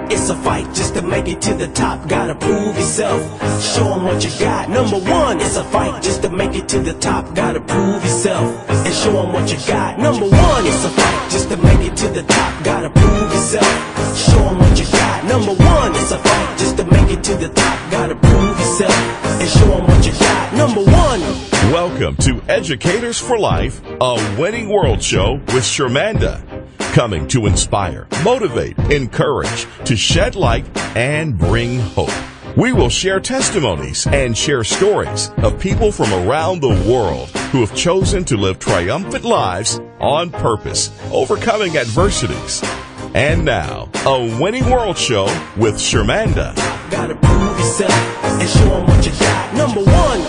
It's a fight just to make it to the top. Gotta prove yourself. Show 'em what you got. Number one, it's a fight just to make it to the top. Gotta prove yourself and show 'em what you got. Number one, it's a fight just to make it to the top. Gotta prove yourself. Show 'em what you got. Number one, it's a fight just to make it to the top. Gotta prove yourself and show 'em what you got. Number one. Welcome to Educators for Life, a winning world show with Shermanda. Coming to inspire, motivate, encourage, to shed light, and bring hope. We will share testimonies and share stories of people from around the world who have chosen to live triumphant lives on purpose, overcoming adversities. And now, a winning world show with Shermanda. Gotta prove yourself and show 'em what you got. Number one.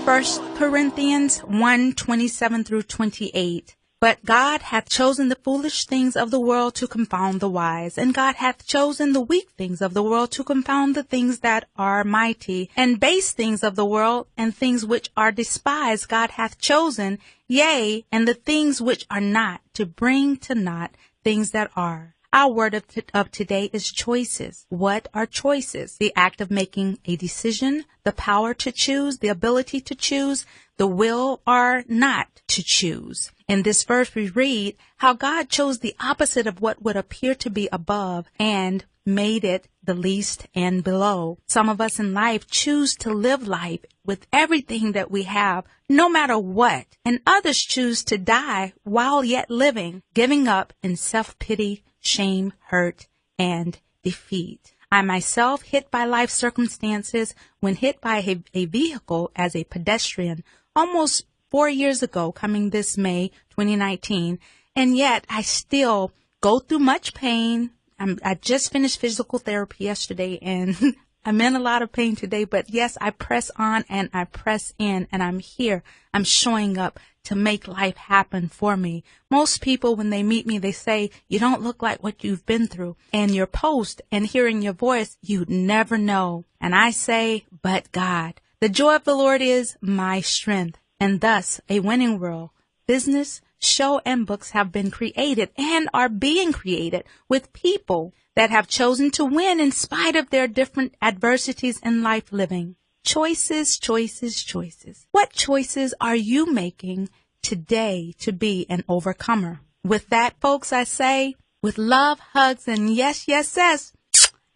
1 Corinthians 1:27 through 28. But God hath chosen the foolish things of the world to confound the wise, and God hath chosen the weak things of the world to confound the things that are mighty, and base things of the world, and things which are despised God hath chosen, yea, and the things which are not, to bring to naught things that are. Our word of today is choices. What are choices? The act of making a decision, the power to choose, the ability to choose, the will or not to choose. In this verse we read how God chose the opposite of what would appear to be above and made it the least and below. Some of us in life choose to live life with everything that we have, no matter what, and others choose to die while yet living, giving up in self-pity, shame, hurt, and defeat. I myself hit by life circumstances when hit by a vehicle as a pedestrian almost 4 years ago, coming this May 2019, and yet I still go through much pain. I just finished physical therapy yesterday, and I'm in a lot of pain today, but yes, I press on and I press in, and I'm here. I'm showing up to make life happen for me. Most people, when they meet me, they say, you don't look like what you've been through. And your post and hearing your voice, you'd never know. And I say, but God. The joy of the Lord is my strength. And thus, a winning world, business, show, and books have been created and are being created with people that have chosen to win in spite of their different adversities in life living. Choices, choices, choices. What choices are you making today to be an overcomer? With that, folks, I say, with love, hugs, and yes, yes, yes,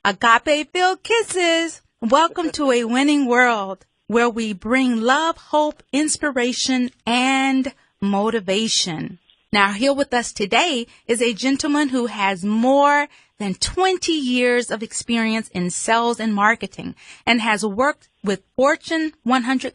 agape-filled kisses, welcome to a winning world where we bring love, hope, inspiration, and motivation. Now, here with us today is a gentleman who has more than 20 years of experience in sales and marketing and has worked with Fortune 100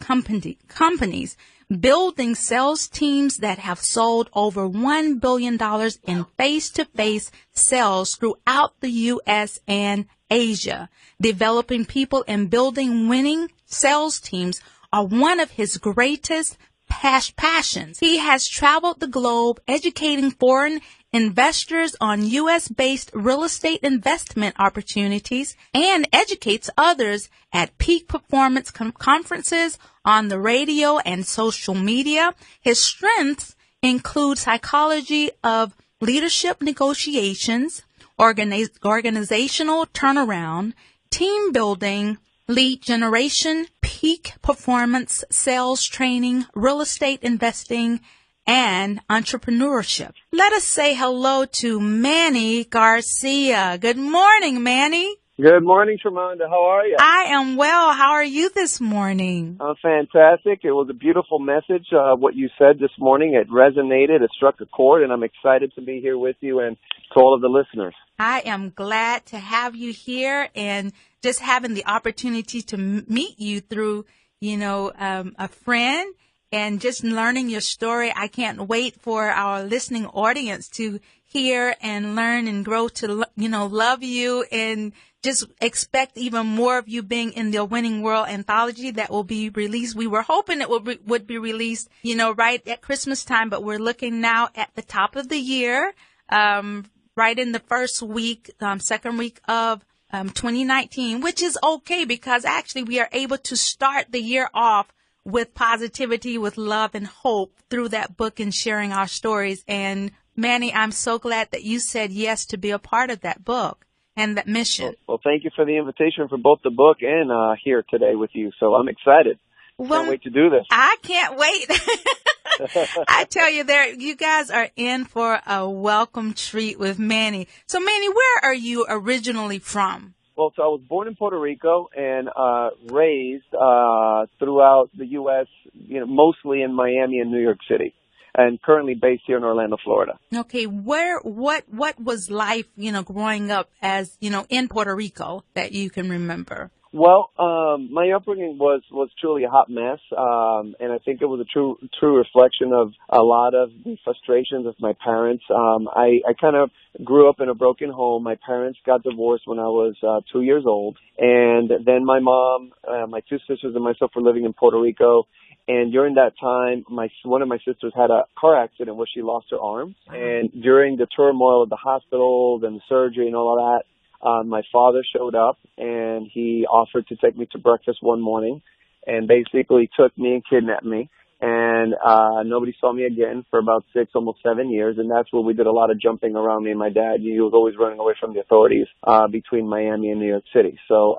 companies, building sales teams that have sold over $1 billion in face-to-face sales throughout the U.S. and Asia. Developing people and building winning sales teams are one of his greatest passions. He has traveled the globe educating foreign investors on U.S.-based real estate investment opportunities and educates others at peak performance conferences on the radio and social media. His strengths include psychology of leadership negotiations, organizational turnaround, team building, lead generation, peak performance, sales training, real estate investing, and entrepreneurship. Let us say hello to Manny Garcia. Good morning, Manny. Good morning, Shermanda. How are you? I am well. How are you this morning? Fantastic. It was a beautiful message, what you said this morning. It resonated. It struck a chord, and I'm excited to be here with you and to all of the listeners. I am glad to have you here and just having the opportunity to meet you through, a friend and just learning your story. I can't wait for our listening audience to hear and learn and grow to, love you and just expect even more of you being in the Winning World anthology that will be released. We were hoping it would be released, right at Christmas time, but we're looking now at the top of the year, right in the first week, second week of 2019, which is okay because actually we are able to start the year off with positivity, with love and hope through that book and sharing our stories. And Manny, I'm so glad that you said yes to be a part of that book. and that mission. Well, thank you for the invitation for both the book and here today with you. So I'm excited. Can't wait to do this. I can't wait. I tell you, you guys are in for a welcome treat with Manny. So, Manny, where are you originally from? Well, so I was born in Puerto Rico and raised throughout the U.S., mostly in Miami and New York City, and currently based here in Orlando, Florida. Okay, what was life, growing up as, in Puerto Rico that you can remember? Well, my upbringing was truly a hot mess, and I think it was a true reflection of a lot of the frustrations of my parents. I kind of grew up in a broken home. My parents got divorced when I was 2 years old, and then my mom, my two sisters, and myself were living in Puerto Rico. And during that time, one of my sisters had a car accident where she lost her arm. And during the turmoil of the hospitals and the surgery and all of that, my father showed up and he offered to take me to breakfast one morning and basically took me and kidnapped me. And nobody saw me again for about 6, almost 7 years. And that's where we did a lot of jumping around, me and my dad. He was always running away from the authorities between Miami and New York City. So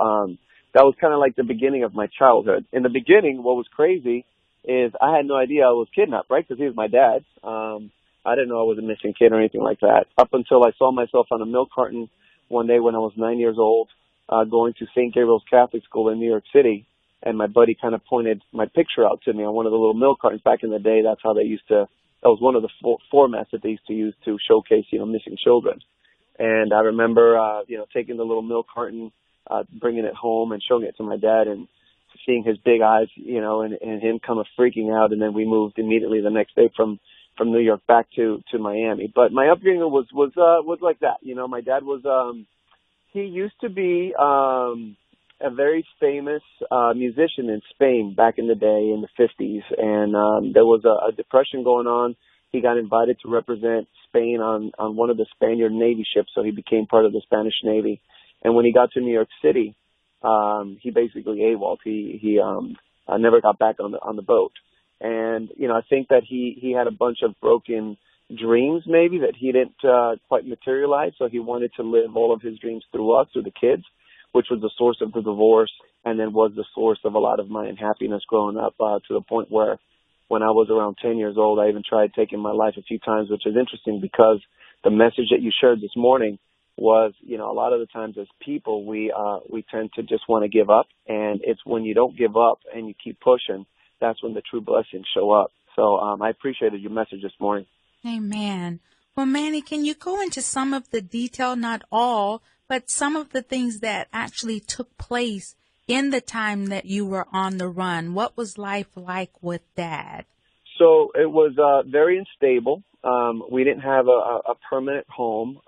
that was kind of like the beginning of my childhood. In the beginning, what was crazy is I had no idea I was kidnapped, right, because he was my dad. I didn't know I was a missing kid or anything like that up until I saw myself on a milk carton one day when I was 9 years old, going to St. Gabriel's Catholic School in New York City, and my buddy kind of pointed my picture out to me on one of the little milk cartons. Back in the day, that's how they used to, that was one of the formats that they used to use to showcase, missing children. And I remember, taking the little milk carton, bringing it home and showing it to my dad and seeing his big eyes, and him kind of freaking out. And then we moved immediately the next day from New York back to Miami. But my upbringing was like that. My dad was, he used to be, a very famous, musician in Spain back in the day in the 50s. And, there was a depression going on. He got invited to represent Spain on one of the Spaniard Navy ships. So he became part of the Spanish Navy. And when he got to New York City, he basically AWOL'd. He never got back on the boat. And, I think that he had a bunch of broken dreams maybe that he didn't quite materialize. So he wanted to live all of his dreams through us, through the kids, which was the source of the divorce and then was the source of a lot of my unhappiness growing up to the point where when I was around 10 years old, I even tried taking my life a few times, which is interesting because the message that you shared this morning was, a lot of the times as people, we tend to just want to give up. And it's when you don't give up and you keep pushing, that's when the true blessings show up. So I appreciated your message this morning. Amen. Well, Manny, can you go into some of the detail, not all, but some of the things that actually took place in the time that you were on the run? What was life like with Dad? So it was very unstable. We didn't have a permanent home.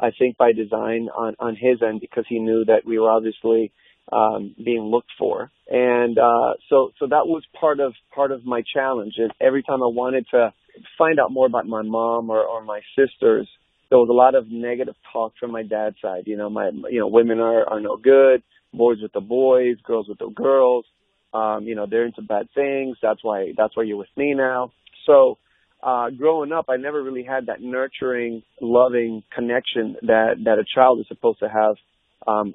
I think by design on his end, because he knew that we were obviously being looked for. And so that was part of my challenge. And every time I wanted to find out more about my mom or my sisters, there was a lot of negative talk from my dad's side. Women are no good, boys with the boys, girls with the girls. They're into bad things. That's why you're with me now. So growing up, I never really had that nurturing, loving connection that a child is supposed to have,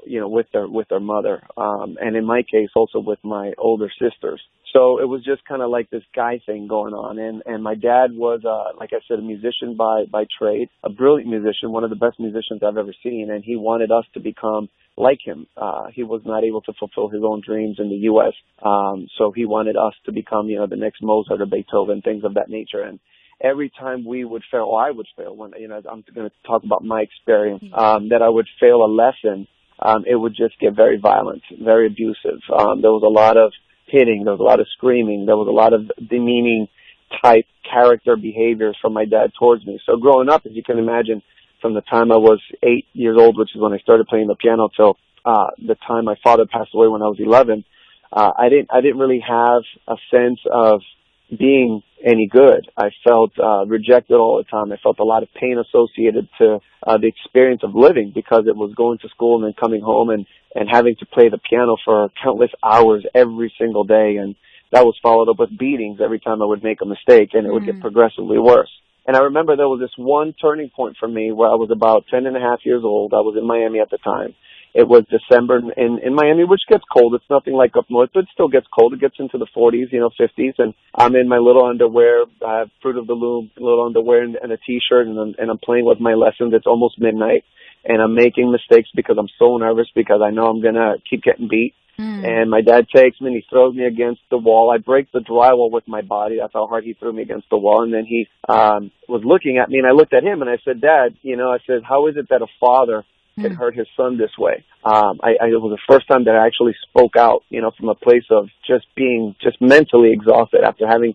with their mother. And in my case, also with my older sisters. So it was just kind of like this guy thing going on. And my dad was, like I said, a musician by trade, a brilliant musician, one of the best musicians I've ever seen. And he wanted us to become like him. He was not able to fulfill his own dreams in the U.S. So he wanted us to become, the next Mozart or Beethoven, things of that nature. And every time we would fail, or I would fail, when, I'm going to talk about my experience, that I would fail a lesson, it would just get very violent, very abusive. There was a lot of hitting, there was a lot of screaming, there was a lot of demeaning type character behaviors from my dad towards me. So growing up, as you can imagine, from the time I was 8 years old, which is when I started playing the piano, till the time my father passed away when I was 11, I didn't really have a sense of being any good. I felt rejected all the time. I felt a lot of pain associated to the experience of living, because it was going to school and then coming home and having to play the piano for countless hours every single day. And that was followed up with beatings every time I would make a mistake, and it would get progressively worse. And I remember there was this one turning point for me where I was about 10 and a half years old. I was in Miami at the time. It was December in Miami, which gets cold. It's nothing like up north, but it still gets cold. It gets into the 40s, 50s. And I'm in my little underwear. I have Fruit of the Loom, little underwear and a T-shirt, and I'm playing with my lessons. It's almost midnight, and I'm making mistakes because I'm so nervous because I know I'm going to keep getting beat. And my dad takes me and he throws me against the wall. I break the drywall with my body. That's how hard he threw me against the wall. And then he was looking at me, and I looked at him and I said, Dad, I said, how is it that a father can hurt his son this way? It was the first time that I actually spoke out, from a place of just being just mentally exhausted after having,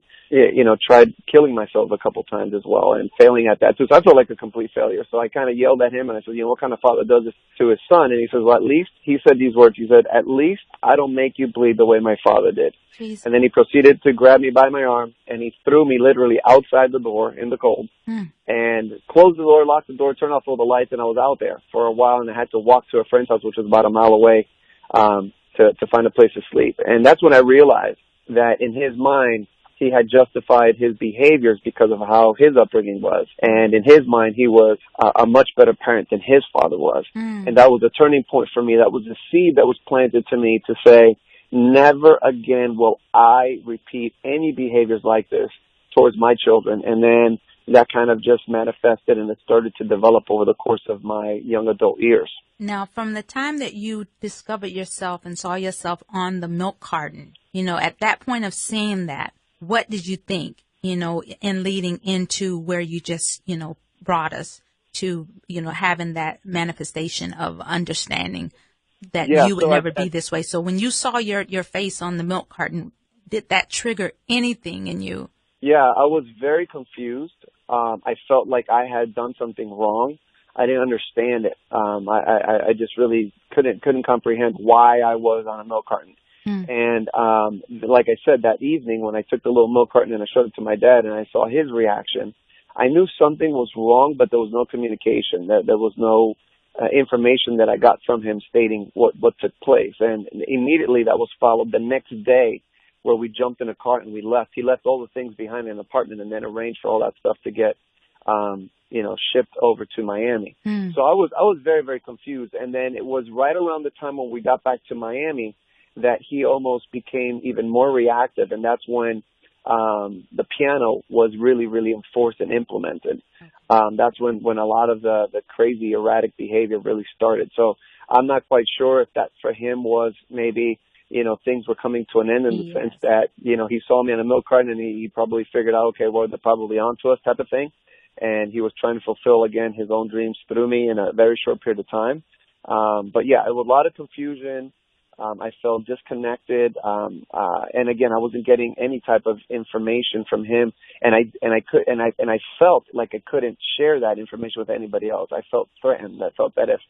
tried killing myself a couple times as well and failing at that too. So I felt like a complete failure. So I kind of yelled at him and I said, what kind of father does this to his son? And he says, well, at least, he said these words, he said, at least I don't make you bleed the way my father did. Jeez. And then he proceeded to grab me by my arm and he threw me literally outside the door in the cold and closed the door, locked the door, turned off all the lights, and I was out there for a while, and I had to walk to a friend's house, which was about a mile away, to find a place to sleep. And that's when I realized that in his mind, he had justified his behaviors because of how his upbringing was. And in his mind, he was a much better parent than his father was. And that was a turning point for me. That was a seed that was planted to me to say, never again will I repeat any behaviors like this towards my children. And then that kind of just manifested and it started to develop over the course of my young adult years. Now, from the time that you discovered yourself and saw yourself on the milk carton, at that point of seeing that, what did you think, in leading into where you just, brought us to, having that manifestation of understanding that you would never be this way? So when you saw your face on the milk carton, did that trigger anything in you? Yeah, I was very confused. I felt like I had done something wrong. I didn't understand it. I just really couldn't comprehend why I was on a milk carton. And like I said, that evening when I took the little milk carton and I showed it to my dad and I saw his reaction, I knew something was wrong, but there was no communication. There was no information that I got from him stating what took place. And immediately that was followed the next day where we jumped in a cart and we left. He left all the things behind in the apartment and then arranged for all that stuff to get, shipped over to Miami. So I was very, very confused. And then it was right around the time when we got back to Miami that he almost became even more reactive. And that's when the piano was really, really enforced and implemented. That's when a lot of the crazy, erratic behavior really started. So I'm not quite sure if that for him was maybe, things were coming to an end in the sense that, he saw me on a milk carton and he probably figured out, okay, well, they're probably on to us type of thing. And he was trying to fulfill, again, his own dreams through me in a very short period of time. But yeah, it was a lot of confusion. I felt disconnected. And again, I wasn't getting any type of information from him. And I felt like I couldn't share that information with anybody else. I felt threatened. I felt that if,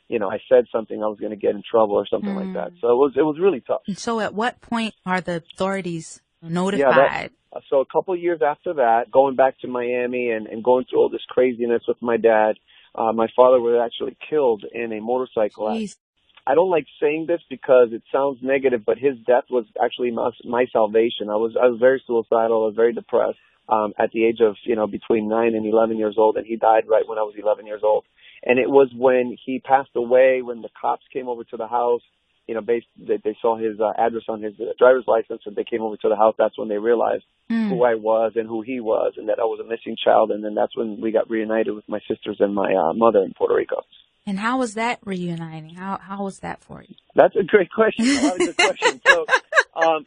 I said something, I was going to get in trouble or something like that. So it was really tough. And so at what point are the authorities notified? So a couple of years after that, going back to Miami and going through all this craziness with my dad, my father was actually killed in a motorcycle accident. I don't like saying this because it sounds negative, but his death was actually my salvation. I was very suicidal. I was very depressed at the age of, between 9 and 11 years old, and he died right when I was 11 years old. And it was when he passed away, when the cops came over to the house, they saw his address on his driver's license, and they came over to the house. That's when they realized who I was and who he was, and that I was a missing child. And then that's when we got reunited with my sisters and my mother in Puerto Rico. And how was that reuniting? How was that for you? That's a great question. A lot of good questions. So,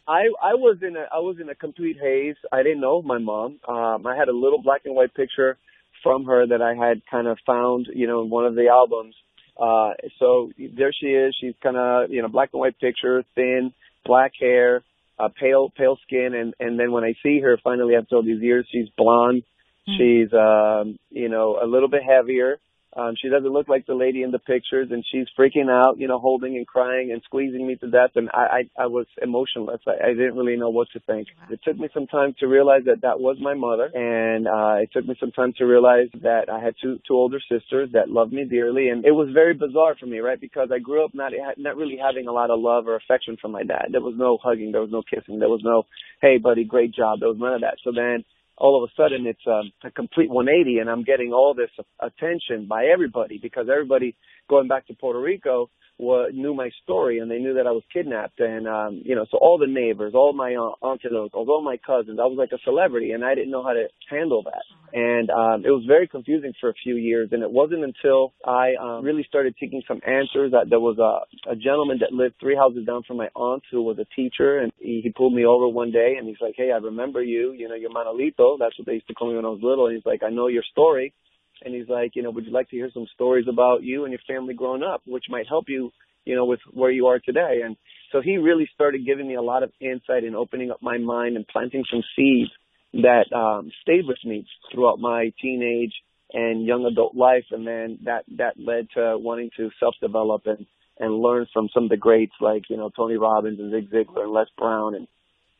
I was in a complete haze. I didn't know my mom. I had a little black and white picture from her that I had kind of found, in one of the albums. So there she is. She's kind of, black and white picture, thin, black hair, pale skin. And then when I see her finally after all these years, she's blonde. She's, a little bit heavier. She doesn't look like the lady in the pictures, and she's freaking out, holding and crying and squeezing me to death. And I was emotionless. I didn't really know what to think. It took me some time to realize that was my mother. And it took me some time to realize that I had two older sisters that loved me dearly. And it was very bizarre for me, right? Because I grew up not really having a lot of love or affection from my dad. There was no hugging. There was no kissing. There was no, hey, buddy, great job. There was none of that. So then all of a sudden it's a complete 180, and I'm getting all this attention by everybody because everybody going back to Puerto Rico knew my story, and they knew that I was kidnapped. And, so all the neighbors, all my aunts and uncles, all my cousins, I was like a celebrity, and I didn't know how to handle that. And it was very confusing for a few years, and it wasn't until I really started seeking some answers that there was a gentleman that lived 3 houses down from my aunt who was a teacher, and he pulled me over one day, and he's like, "Hey, I remember you, you're Manolito." That's what they used to call me when I was little. And he's like, "I know your story." And he's like, would you like to hear some stories about you and your family growing up, which might help you, with where you are today? And so he really started giving me a lot of insight and opening up my mind and planting some seeds that stayed with me throughout my teenage and young adult life. And then that led to wanting to self-develop and learn from some of the greats like, Tony Robbins and Zig Ziglar and Les Brown. And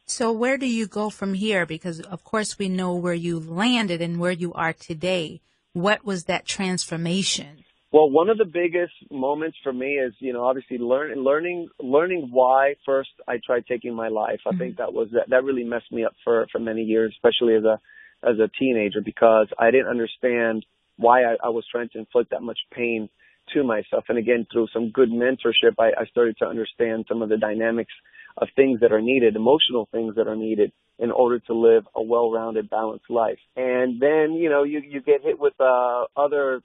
so where do you go from here? Because, of course, we know where you landed and where you are today. What was that transformation? Well, one of the biggest moments for me is, obviously learning why first I tried taking my life. I think that really messed me up for many years, especially as a teenager, because I didn't understand why I was trying to inflict that much pain to myself. And again, through some good mentorship, I started to understand some of the dynamics of things that are needed, emotional things that are needed in order to live a well-rounded, balanced life. And then, you get hit with other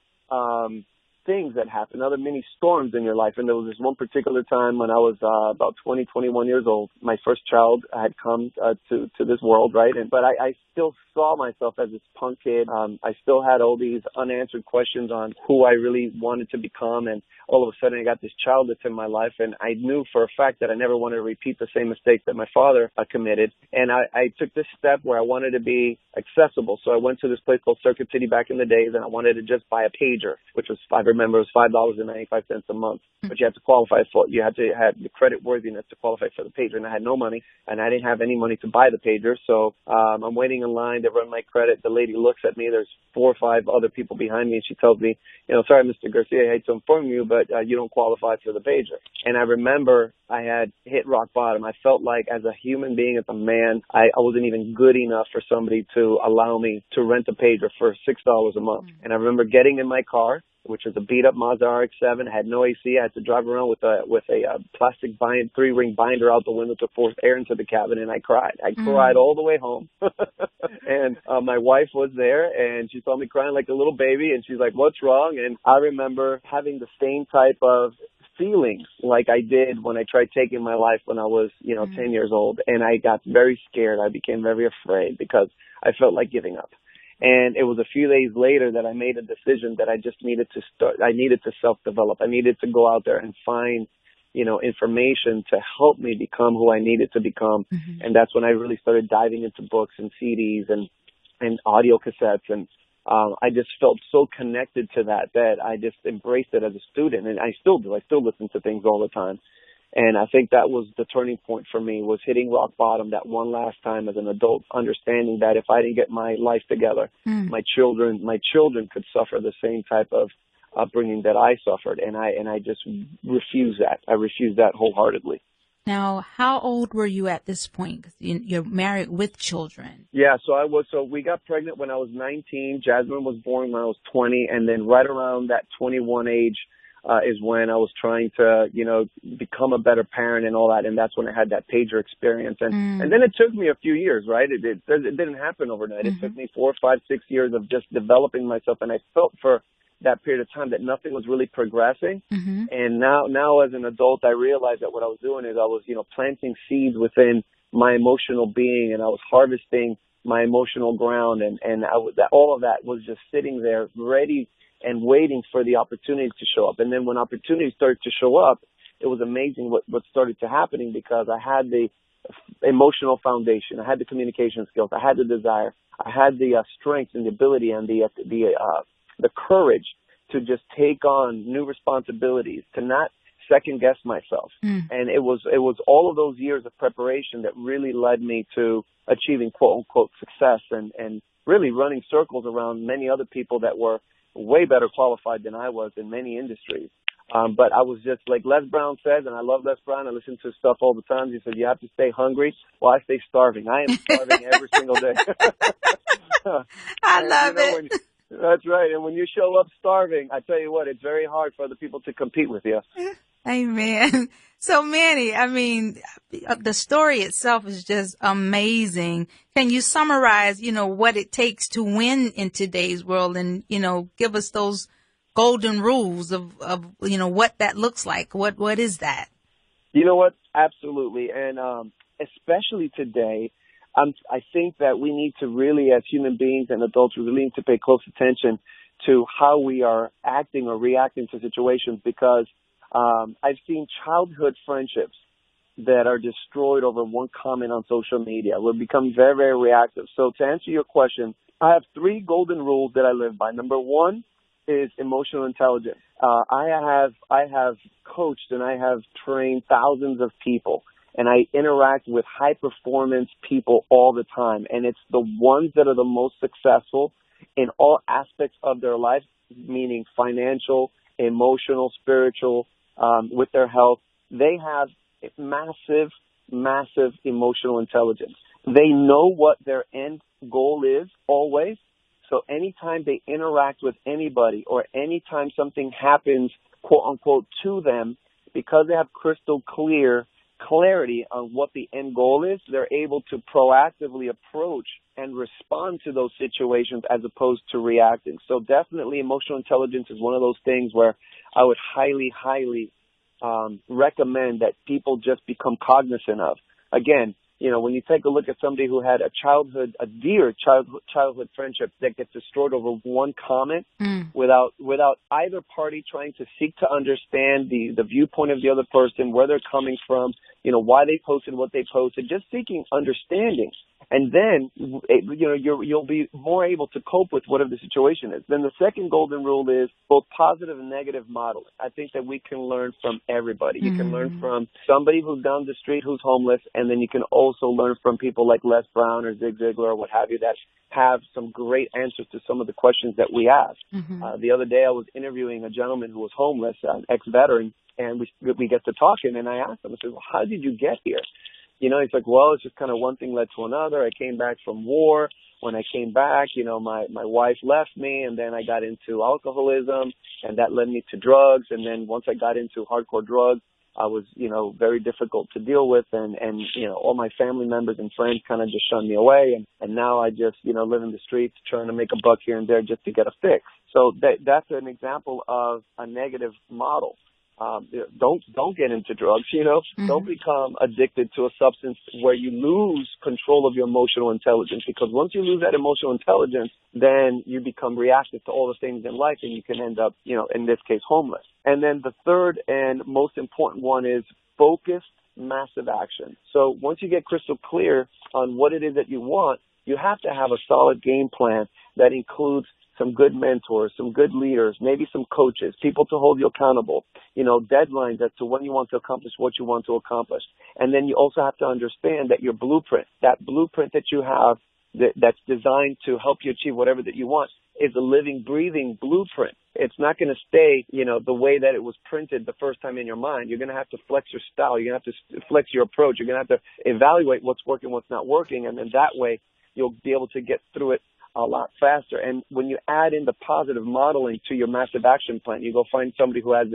things that happen, other mini storms in your life. And there was this one particular time when I was about 20, 21 years old. My first child had come to this world, right? But I still saw myself as this punk kid. I still had all these unanswered questions on who I really wanted to become. And all of a sudden I got this child that's in my life, and I knew for a fact that I never wanted to repeat the same mistake that my father committed. And I took this step where I wanted to be accessible. So I went to this place called Circuit City back in the days, and I wanted to just buy a pager, which was, I remember, it was $5.95 a month. But you had to qualify for it. You had to have the credit worthiness to qualify for the pager. And I had no money, and I didn't have any money to buy the pager. So I'm waiting in line to run my credit. The lady looks at me. There's 4 or 5 other people behind me, and she tells me, "Sorry, Mr. Garcia, I hate to inform you, but you don't qualify for the pager." And I remember I had hit rock bottom. I felt like as a human being, as a man, I wasn't even good enough for somebody to allow me to rent a pager for $6 a month. And I remember getting in my car, which was a beat-up Mazda RX-7. I had no AC. I had to drive around with a plastic 3-ring binder out the window to force air into the cabin, and I cried. I cried all the way home. And my wife was there, and she saw me crying like a little baby, and she's like, "What's wrong?" And I remember having the same type of feelings like I did when I tried taking my life when I was, 10 years old. And I got very scared. I became very afraid because I felt like giving up. And it was a few days later that I made a decision that I just needed to start. I needed to self-develop. I needed to go out there and find, information to help me become who I needed to become. And that's when I really started diving into books and CDs and audio cassettes. And I just felt so connected to that I just embraced it as a student. And I still do. I still listen to things all the time. And I think that was the turning point for me, was hitting rock bottom that one last time as an adult, understanding that if I didn't get my life together, my children could suffer the same type of upbringing that I suffered. And I just refused that. I refused that wholeheartedly. Now, how old were you at this point? 'Cause you're married with children. Yeah, so we got pregnant when I was 19. Jasmine was born when I was 20. And then right around that 21 age, is when I was trying to, become a better parent and all that. And that's when I had that pager experience. And then it took me a few years, right? It didn't happen overnight. It took me 4, 5, 6 years of just developing myself. And I felt for that period of time that nothing was really progressing. And now as an adult, I realized that what I was doing is I was, planting seeds within my emotional being, and I was harvesting my emotional ground. And all of that was just sitting there ready and waiting for the opportunities to show up. And then when opportunities started to show up, it was amazing what started to happening, because I had the emotional foundation, I had the communication skills, I had the desire, I had the strength and the ability and the courage to just take on new responsibilities, to not second guess myself. And it was all of those years of preparation that really led me to achieving quote unquote success and really running circles around many other people that were way better qualified than I was in many industries. But I was just like Les Brown says, and I love Les Brown. I listen to his stuff all the time. He said, "You have to stay hungry." Well, I stay starving. I am starving every single day. I And, love it. That's right. And when you show up starving, I tell you what, it's very hard for other people to compete with you. Amen. So Manny, I mean, the story itself is just amazing. Can you summarize, what it takes to win in today's world and, give us those golden rules of what that looks like? What is that? You know what? Absolutely. And especially today, I think that we need to really, as human beings and adults, we really need to pay close attention to how we are acting or reacting to situations, because I've seen childhood friendships that are destroyed over one comment on social media. We've become very, very reactive. So to answer your question, I have 3 golden rules that I live by. Number 1 is emotional intelligence. I have coached and I have trained thousands of people, and I interact with high performance people all the time. And it's the ones that are the most successful in all aspects of their life, meaning financial, emotional, spiritual, with their health. They have massive, massive emotional intelligence. They know what their end goal is always. So anytime they interact with anybody or anytime something happens, quote unquote, to them, because they have crystal clarity on what the end goal is, they're able to proactively approach and respond to those situations as opposed to reacting. So definitely emotional intelligence is one of those things where I would highly, highly recommend that people just become cognizant of. Again, when you take a look at somebody who had a dear childhood friendship that gets destroyed over one comment without either party trying to seek to understand the viewpoint of the other person, where they're coming from, why they posted what they posted, just seeking understanding. And then, you'll be more able to cope with whatever the situation is. Then the second golden rule is both positive and negative modeling. I think that we can learn from everybody. You can learn from somebody who's down the street who's homeless, and then you can also learn from people like Les Brown or Zig Ziglar or what have you that have some great answers to some of the questions that we ask. The other day I was interviewing a gentleman who was homeless, an ex-veteran, and we get to talking, and I asked him, I said, well, how did you get here? He's like, well, it's just kind of one thing led to another. I came back from war. When I came back, my wife left me, and then I got into alcoholism, and that led me to drugs. And then once I got into hardcore drugs, I was, very difficult to deal with, and all my family members and friends kind of just shunned me away. And now I just, live in the streets trying to make a buck here and there just to get a fix. So that's an example of a negative model. Don't get into drugs, Don't become addicted to a substance where you lose control of your emotional intelligence, because once you lose that emotional intelligence, then you become reactive to all the things in life, and you can end up, in this case, homeless. And then the third and most important one is focused, massive action. So once you get crystal clear on what it is that you want, you have to have a solid game plan that includes some good mentors, some good leaders, maybe some coaches, people to hold you accountable, deadlines as to when you want to accomplish what you want to accomplish. And then you also have to understand that your blueprint, that blueprint that you have that's designed to help you achieve whatever that you want, is a living, breathing blueprint. It's not going to stay, the way that it was printed the first time in your mind. You're going to have to flex your style. You're going to have to flex your approach. You're going to have to evaluate what's working, what's not working. And then that way you'll be able to get through it a lot faster. And when you add in the positive modeling to your massive action plan, you go find somebody who has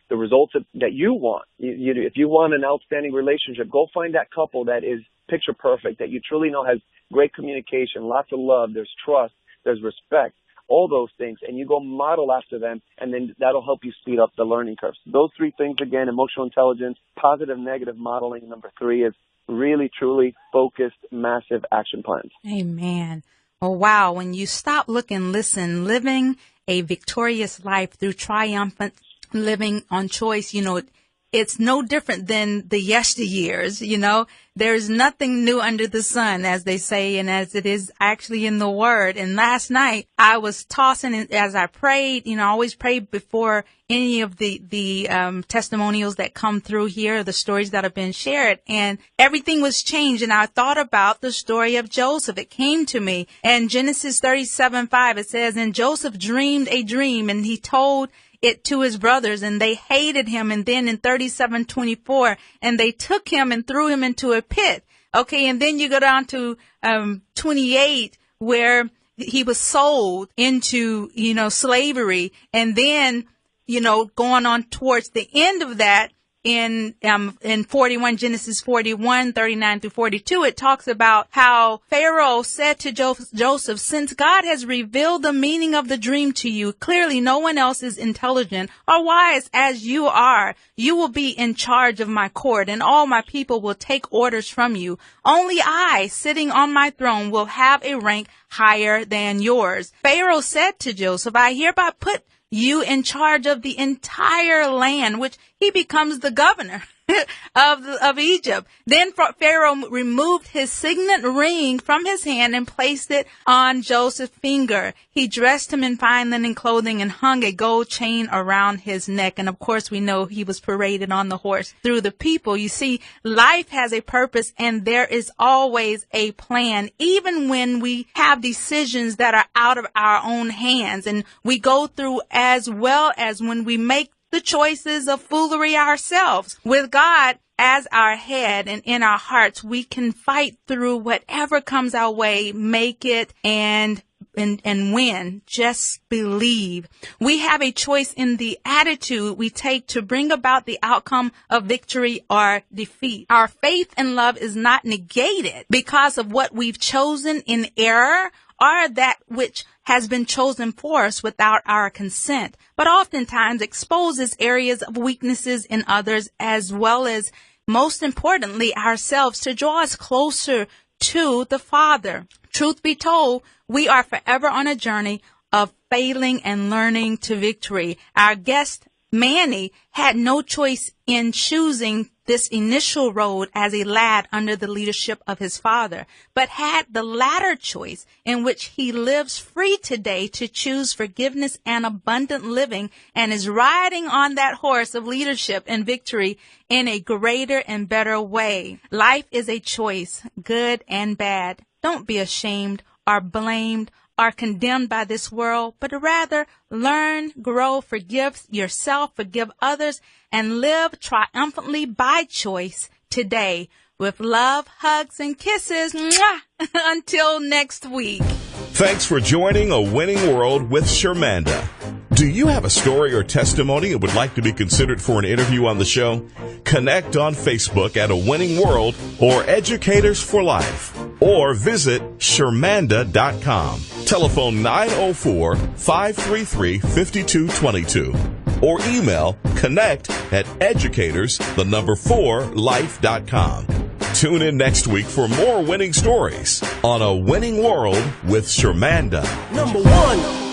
the results that you want. If you want an outstanding relationship, go find that couple that is picture perfect, that you truly know has great communication, lots of love, there's trust, there's respect, all those things, and you go model after them, and then that'll help you speed up the learning curve. So those 3 things, again, emotional intelligence, positive, negative modeling. Number 3 is really, truly focused, massive action plans. Amen. Oh, wow. When you stop, look, and listen, living a victorious life through triumphant living on choice, it's no different than the yesteryears, There's nothing new under the sun, as they say, and as it is actually in the Word. And last night I was tossing as I prayed. I always pray before any of the testimonials that come through here, the stories that have been shared, and everything was changed. And I thought about the story of Joseph. It came to me, and Genesis 37:5, it says, and Joseph dreamed a dream, and he told it to his brothers, and they hated him. And then in 37:24, and they took him and threw him into a pit. Okay. And then you go down to 28, where he was sold into, slavery, and then, going on towards the end of that, in 41, Genesis 41, 39 through 42, it talks about how Pharaoh said to Joseph, since God has revealed the meaning of the dream to you, clearly no one else is intelligent or wise as you are. You will be in charge of my court, and all my people will take orders from you. Only I, sitting on my throne, will have a rank higher than yours. Pharaoh said to Joseph, I hereby put you in charge of the entire land, which he becomes the governor of Egypt. Then Pharaoh removed his signet ring from his hand and placed it on Joseph's finger. He dressed him in fine linen clothing and hung a gold chain around his neck. And of course, we know he was paraded on the horse through the people. You see, life has a purpose and there is always a plan, even when we have decisions that are out of our own hands. And we go through, as well as when we make the choices of foolery ourselves. With God as our head and in our hearts, we can fight through whatever comes our way, make it, and win. Just believe. We have a choice in the attitude we take to bring about the outcome of victory or defeat. Our faith and love is not negated because of what we've chosen in error or that which has been chosen for us without our consent, but oftentimes exposes areas of weaknesses in others, as well as, most importantly, ourselves, to draw us closer to the Father. Truth be told, we are forever on a journey of failing and learning to victory. Our guest, Manny, had no choice in choosing this initial road as a lad under the leadership of his father, but had the latter choice in which he lives free today to choose forgiveness and abundant living, and is riding on that horse of leadership and victory in a greater and better way. Life is a choice, good and bad. Don't be ashamed or blamed are condemned by this world, but rather learn, grow, forgive yourself, forgive others, and live triumphantly by choice today. With love, hugs, and kisses. Mwah! Until next week. Thanks for joining A Winning World with Shermanda. Do you have a story or testimony and would like to be considered for an interview on the show? Connect on Facebook at A Winning World or Educators for Life, or visit Shermanda.com. Telephone 904-533-5222 or email connect@educators4life.com. Tune in next week for more winning stories on A Winning World with Shermanda. Number one.